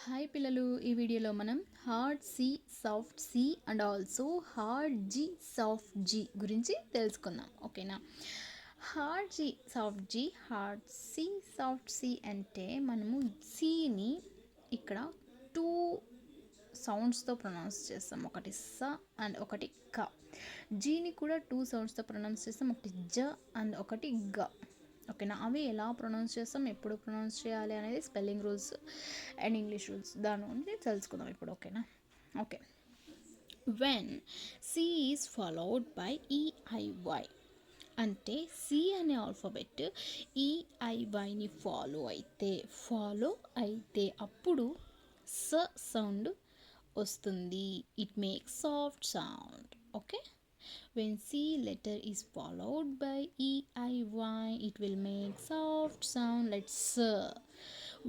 Hi పిల్లలు, ఈ వీడియోలో మనం hard C, soft C and also hard G, soft G గురించి తెలుసుకుందాం. ఓకేనా? Hard G, soft G, hard C, soft C అంటే మనము సిని ఇక్కడ టూ సౌండ్స్తో ప్రొనౌన్స్ చేస్తాం. ఒకటి స అండ్ ఒకటి క. జీని కూడా టూ సౌండ్స్తో ప్రొనౌన్స్ చేస్తాం. ఒకటి జ అండ్ ఒకటి గ. ఓకేనా? అవి ఎలా ప్రొనౌన్స్ చేస్తాం, ఎప్పుడు ప్రొనౌన్స్ చేయాలి అనేది spelling rules and English rules దాని గురించి తెలుసుకుందాం ఇప్పుడు. ఓకేనా? Okay. When C is followed by E I Y అంటే సి అనే ఆల్ఫాబెట్ ఈఐవైని ఫాలో అయితే అప్పుడు స సౌండ్ వస్తుంది. It makes soft sound. Okay. When C letter is followed by EIY, it will make soft sound like S.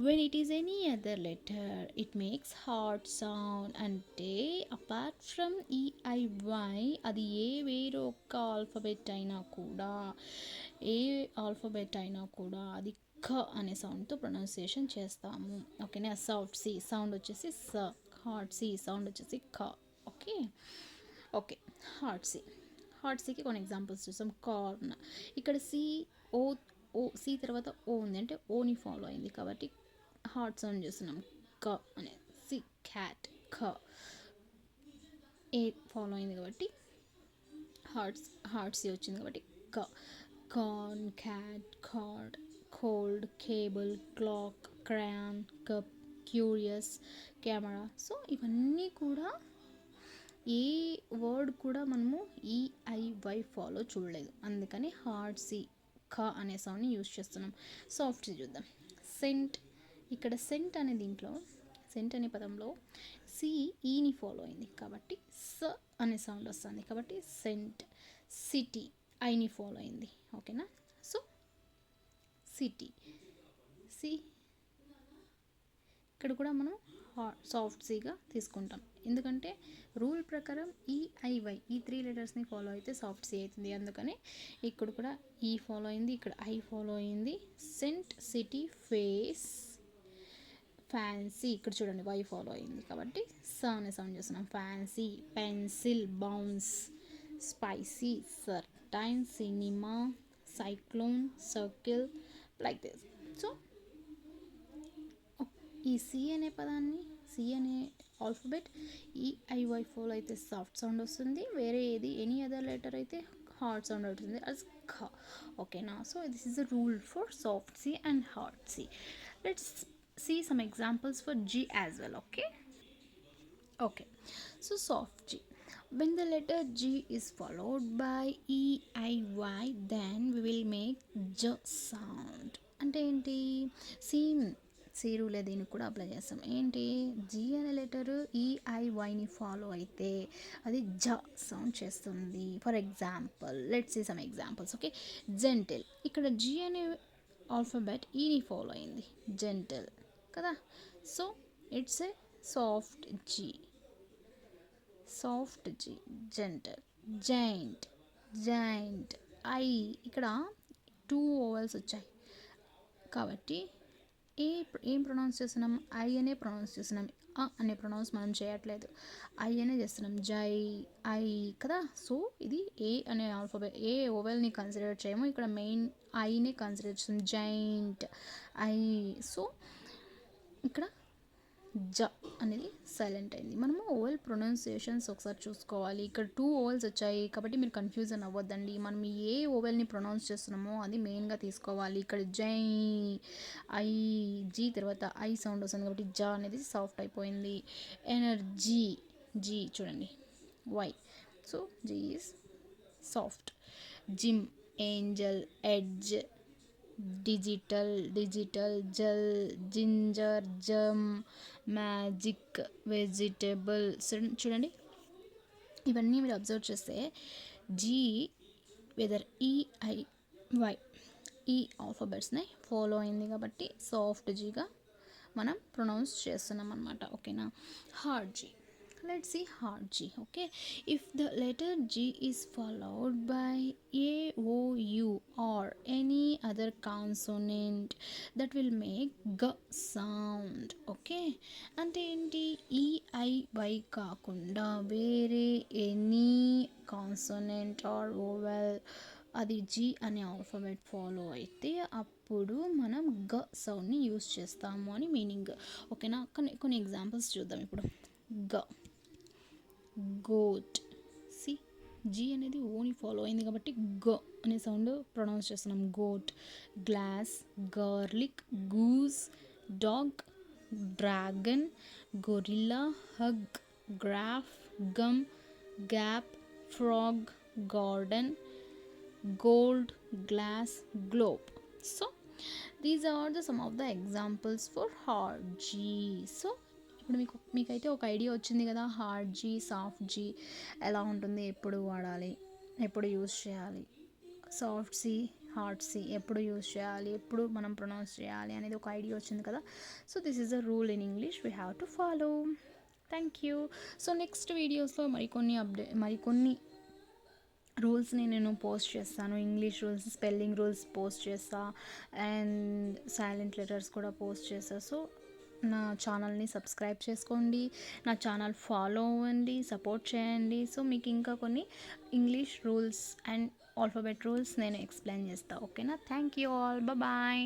When it is any other letter, it makes hard sound. అంటే apart from EIY, అది వేరే ఒక్క alphabet అయినా కూడా అది ఖ అనే సౌండ్తో pronunciation చేస్తాము. ఓకేనా? సాఫ్ట్ సి సౌండ్ వచ్చేసి స, హార్డ్ సి సౌండ్ వచ్చేసి ఖ. ఓకే. హార్డ్ సికి కొన్ని ఎగ్జాంపుల్స్ చూసాం. కార్న్. ఇక్కడ సి తర్వాత ఓ ఉంది అంటే ఓని ఫాలో అయింది కాబట్టి హార్డ్ సౌండ్ చేస్తున్నాం క అనే. సి క్యాట్, ఖ. ఏ ఫాలో అయింది కాబట్టి హార్డ్ సి వచ్చింది కాబట్టి క. Corn, cat, card, cold, cable, clock, crane, cup, curious, camera. So ఇవన్నీ కూడా ఏ వర్డ్ కూడా మనము ఈఐవై ఫాలో చూడలేదు, అందుకని హార్డ్ సి ఖ అనే సౌండ్ని యూజ్ చేస్తున్నాం. సాఫ్ట్ సి చూద్దాం. సెంట్. ఇక్కడ సెంట్ అనే పదంలో సి ఈని ఫాలో అయింది కాబట్టి స అనే సౌండ్ వస్తుంది కాబట్టి సెంట్. సిటీ ఐని ఫాలో అయింది. ఓకేనా? So city. ఇక్కడ కూడా మనం సాఫ్ట్ సిగా తీసుకుంటాం, ఎందుకంటే రూల్ ప్రకారం ఈఐవై ఈ 3 లెటర్స్ని ఫాలో అయితే సాఫ్ట్ సి అవుతుంది. అందుకని ఇక్కడ కూడా ఈ ఫాలో అయింది, ఇక్కడ ఐ ఫాలో అయింది. Cent, city, face, fancy. ఇక్కడ చూడండి వై ఫాలో అయింది కాబట్టి స అనే సౌండ్ చేస్తున్నాం. Fancy, pencil, bounce, spicy, certain, cinema, cyclone, circle, like this. So ఈ సి అనే ఆల్ఫాబెట్ ఈఐవై ఫాలో అయితే సాఫ్ట్ సౌండ్ వస్తుంది, వేరే ఎనీ అదర్ లెటర్ అయితే హార్డ్ సౌండ్ అవుతుంది అస్ ఖ. ఓకేనా? So this is the rule for soft C and hard C. Let's see some examples for G as well. Okay. So soft G. When the letter G is followed by EIY, then we will make J sound. అంటే ఏంటి? C రూలే దీనికి కూడా apply చేస్తాం. ఏంటి? G అనే letter ఈఐవైని follow అయితే అది జ సౌండ్ చేస్తుంది. For example let's see some examples. Okay. Gentle. ఇక్కడ జీ అనే ఆల్ఫాబెట్ ఈని ఫాలో అయింది, జెంటిల్ కదా. So it's a soft G. Gentle. Giant. I ఇక్కడ 2 ఓవెల్స్ వచ్చాయి కాబట్టి ఏం ప్రొనౌన్స్ చేస్తున్నాం? ఐ అనే ప్రొనౌన్స్ చేస్తున్నాం. అనే ప్రొనౌన్స్ మనం చేయట్లేదు, ఐ అనే చేస్తున్నాం. ఐ కదా. సో ఇది ఏ అనే ఆల్ఫాబెట్, ఏ ఓవెల్ని కన్సిడర్ చేయము, ఇక్కడ మెయిన్ ఐనే కన్సిడర్ చేస్తాం. Giant, I. సో ఇక్కడ జ అనేది సైలెంట్ అయింది. మనము ఓవెల్ ప్రొనౌన్సియేషన్స్ ఒకసారి చూసుకోవాలి. ఇక్కడ 2 ఓవెల్స్ వచ్చాయి కాబట్టి మీరు కన్ఫ్యూజన్ అవ్వద్దండి. మనం ఏ ఓవెల్ని ప్రొనౌన్స్ చేస్తున్నామో అది మెయిన్గా తీసుకోవాలి. ఇక్కడ ఐ జీ తర్వాత ఐ సౌండ్ వస్తుంది కాబట్టి జ అనేది సాఫ్ట్ అయిపోయింది. ఎనర్జీ, జీ చూడండి why. So G is soft. Gym, angel, edge, digital, gel, ginger, gem, magic, vegetable. చూడండి ఇవన్నీ మీరు అబ్జర్వ్ చేస్తే జీ వెదర్ ఈఐవై ఈ ఆల్ఫాబెట్స్ని ఫాలో అయింది కాబట్టి సాఫ్ట్ జీగా మనం ప్రొనౌన్స్ చేస్తున్నాం అనమాట. ఓకేనా? Hard G. let's see hard G. Okay, if the letter G is followed by a, o, u or any other consonant that will make g sound. Okay, అంటే ఏంటి, ఈ ఐ వై కాకుండా వేరే any consonant are oval అది G అనే alphabet follow అయితే అప్పుడు మనం గ సౌండ్ని యూస్ చేస్తాము అని మీనింగ్. ఓకేనా, కొన్ని ఎగ్జాంపుల్స్ చూద్దాం ఇప్పుడు. గ, గోట్. సి, జీ అనేది ఓని ఫాలో అయింది కాబట్టి గ అనే సౌండ్ ప్రొనౌన్స్ చేస్తున్నాం. Goat, glass, garlic, goose, dog, dragon, gorilla, hug, graph, gum, gap, frog, garden, gold, glass, globe. So these are the some of the examples for hard G. So ఇప్పుడు మీకైతే ఒక idea వచ్చింది కదా, hard G, soft G ఎలా ఉంటుంది, ఎప్పుడు వాడాలి, ఎప్పుడు యూస్ చేయాలి, సాఫ్ట్ సి, హార్డ్ సి ఎప్పుడు యూస్ చేయాలి, ఎప్పుడు మనం ప్రొనౌన్స్ చేయాలి అనేది ఒక ఐడియా వచ్చింది కదా. So this is a rule in English we have to follow. Thank you. So next వీడియోస్లో మరికొన్ని రూల్స్ని నేను పోస్ట్ చేస్తాను. English rules, spelling rules post చేస్తా అండ్ సైలెంట్ లెటర్స్ కూడా పోస్ట్ చేస్తా. సో నా ఛానల్ని సబ్స్క్రైబ్ చేసుకోండి, నా ఛానల్ ఫాలో అవ్వండి, సపోర్ట్ చేయండి. సో మీకు ఇంకా కొన్ని English rules and alphabet rules నేను ఎక్స్ప్లెయిన్ చేస్తాను. ఓకేనా, థ్యాంక్ యూ ఆల్, బాయ్.